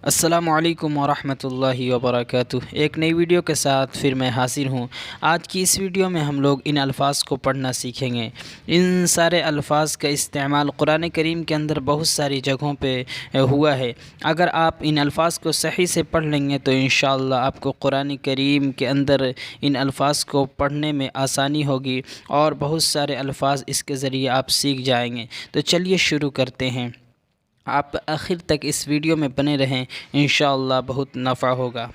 السلام علیکم ورحمۃ اللہ وبرکاتہ۔ ایک نئی ویڈیو کے ساتھ پھر میں حاضر ہوں۔ آج کی اس ویڈیو میں ہم لوگ ان الفاظ کو پڑھنا سیکھیں گے۔ ان سارے الفاظ کا استعمال قرآن کریم کے اندر بہت ساری جگہوں پہ ہوا ہے۔ اگر آپ ان الفاظ کو صحیح سے پڑھ لیں گے تو انشاءاللہ آپ کو قرآن کریم کے اندر ان الفاظ کو پڑھنے میں آسانی ہوگی اور بہت سارے الفاظ اس کے ذریعے آپ سیکھ جائیں گے۔ تو چلیے شروع کرتے ہیں۔ آپ آخر تک اس ویڈیو میں بنے رہیں، انشاءاللہ بہت نفع ہوگا۔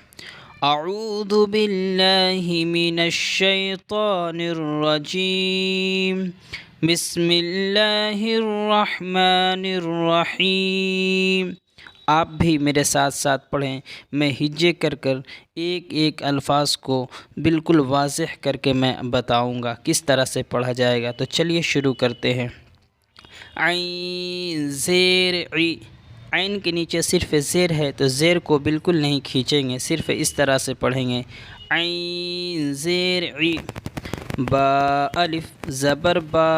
اعوذ باللہ من الشیطان الرجیم، بسم اللہ الرحمن الرحیم۔ آپ بھی میرے ساتھ ساتھ پڑھیں، میں ہجے کر کر ایک ایک الفاظ کو بالکل واضح کر کے میں بتاؤں گا کس طرح سے پڑھا جائے گا۔ تو چلیے شروع کرتے ہیں۔ عین زیر عی، عین کے نیچے صرف زیر ہے تو زیر کو بالکل نہیں کھینچیں گے، صرف اس طرح سے پڑھیں گے۔ عین زیر عی۔ با الف زبر با،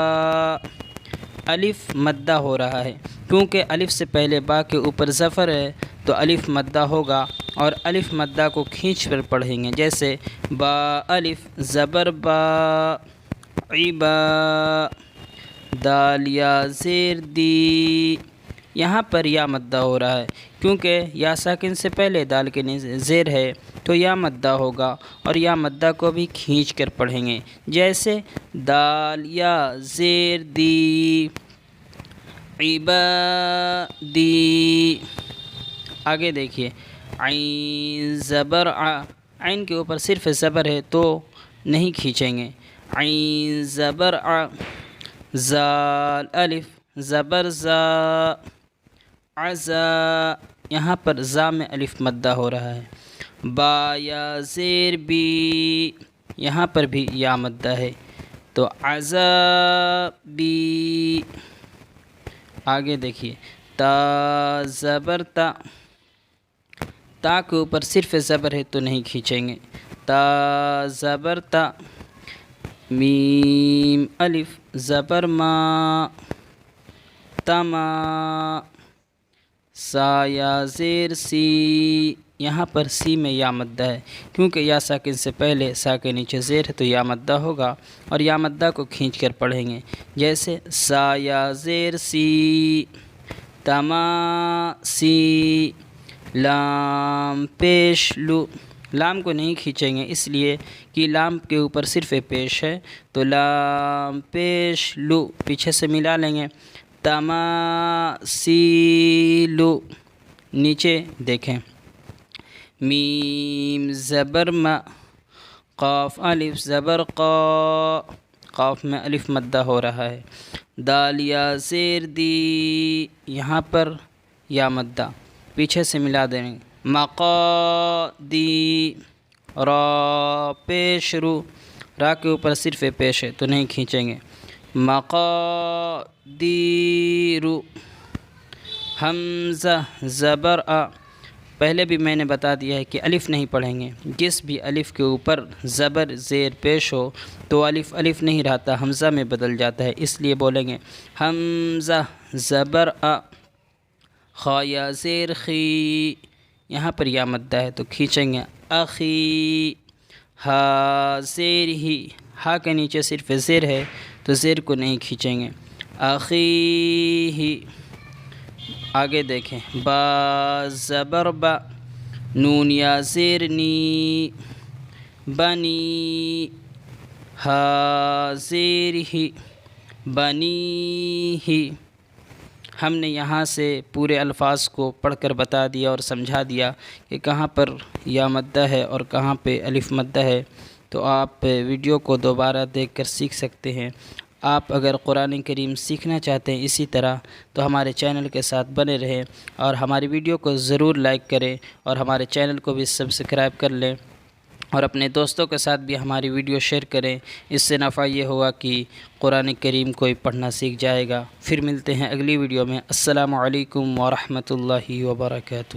الف مدہ ہو رہا ہے کیونکہ الف سے پہلے با کے اوپر ظفر ہے تو الف مدہ ہوگا، اور الف مدہ کو کھینچ کر پڑھیں گے، جیسے با الف زبر با عبا۔ دال یا زیر دی، یہاں پر یا مدہ ہو رہا ہے کیونکہ یا ساکن سے پہلے دال کے نیچے زیر ہے تو یا مدہ ہوگا، اور یا مدہ کو بھی کھینچ کر پڑھیں گے، جیسے دال یا زیر دی عبادی۔ آگے دیکھیے، عین زبر ع، عین کے اوپر صرف زبر ہے تو نہیں کھینچیں گے۔ عین زبر ع۔ زال الف زبر زا عزا، یہاں پر زا میں الف مدہ ہو رہا ہے۔ با یا زیر بی، یہاں پر بھی یا مدہ ہے تو عزا بی۔ آگے دیکھیے، تا زبر تا، تا کے اوپر صرف زبر ہے تو نہیں کھینچیں گے۔ تا زبر تا۔ میم الف زبر ما، تما۔ سا یا زیر سی، یہاں پر سی میں یا مدہ ہے کیونکہ یا ساکن سے پہلے سا کے نیچے زیر ہے تو یا مدہ ہوگا، اور یا مدہ کو کھینچ کر پڑھیں گے، جیسے سا یا زیر سی تما سی۔ لام پیش لو، لام کو نہیں کھینچیں گے اس لیے کہ لام کے اوپر صرف پیش ہے تو لام پیش لو پیچھے سے ملا لیں گے۔ تما سی لو، نیچے دیکھیں۔ میم زبر ما، قاف الف زبر قا، قاف میں الف مدہ ہو رہا ہے۔ دال یا زیر دی، یہاں پر یا مدہ پیچھے سے ملا دیں گے۔ مقادی، را پیش رو، را کے اوپر صرف پیش ہے تو نہیں کھینچیں گے۔ مقادیر۔ حمزہ زبر آ، پہلے بھی میں نے بتا دیا ہے کہ الف نہیں پڑھیں گے، جس بھی الف کے اوپر زبر زیر پیش ہو تو الف الف نہیں رہتا، حمزہ میں بدل جاتا ہے، اس لیے بولیں گے حمزہ زبر آ۔ خا یا زیر خی، یہاں پر یا مدہ ہے تو کھینچیں گے اخی۔ ہا زیر ہی، ہا کے نیچے صرف زیر ہے تو زیر کو نہیں کھینچیں گے، اخی ہی۔ آگے دیکھیں، با زبر با، نون یا زیر نی بنی۔ ہا زیر ہی بنی ہی۔ ہم نے یہاں سے پورے الفاظ کو پڑھ کر بتا دیا اور سمجھا دیا کہ کہاں پر یا مدہ ہے اور کہاں پہ الف مدہ ہے، تو آپ ویڈیو کو دوبارہ دیکھ کر سیکھ سکتے ہیں۔ آپ اگر قرآن کریم سیکھنا چاہتے ہیں اسی طرح تو ہمارے چینل کے ساتھ بنے رہیں، اور ہماری ویڈیو کو ضرور لائک کریں اور ہمارے چینل کو بھی سبسکرائب کر لیں، اور اپنے دوستوں کے ساتھ بھی ہماری ویڈیو شیئر کریں۔ اس سے نفع یہ ہوا کہ قرآن کریم کوئی پڑھنا سیکھ جائے گا۔ پھر ملتے ہیں اگلی ویڈیو میں۔ السلام علیکم ورحمۃ اللہ وبرکاتہ۔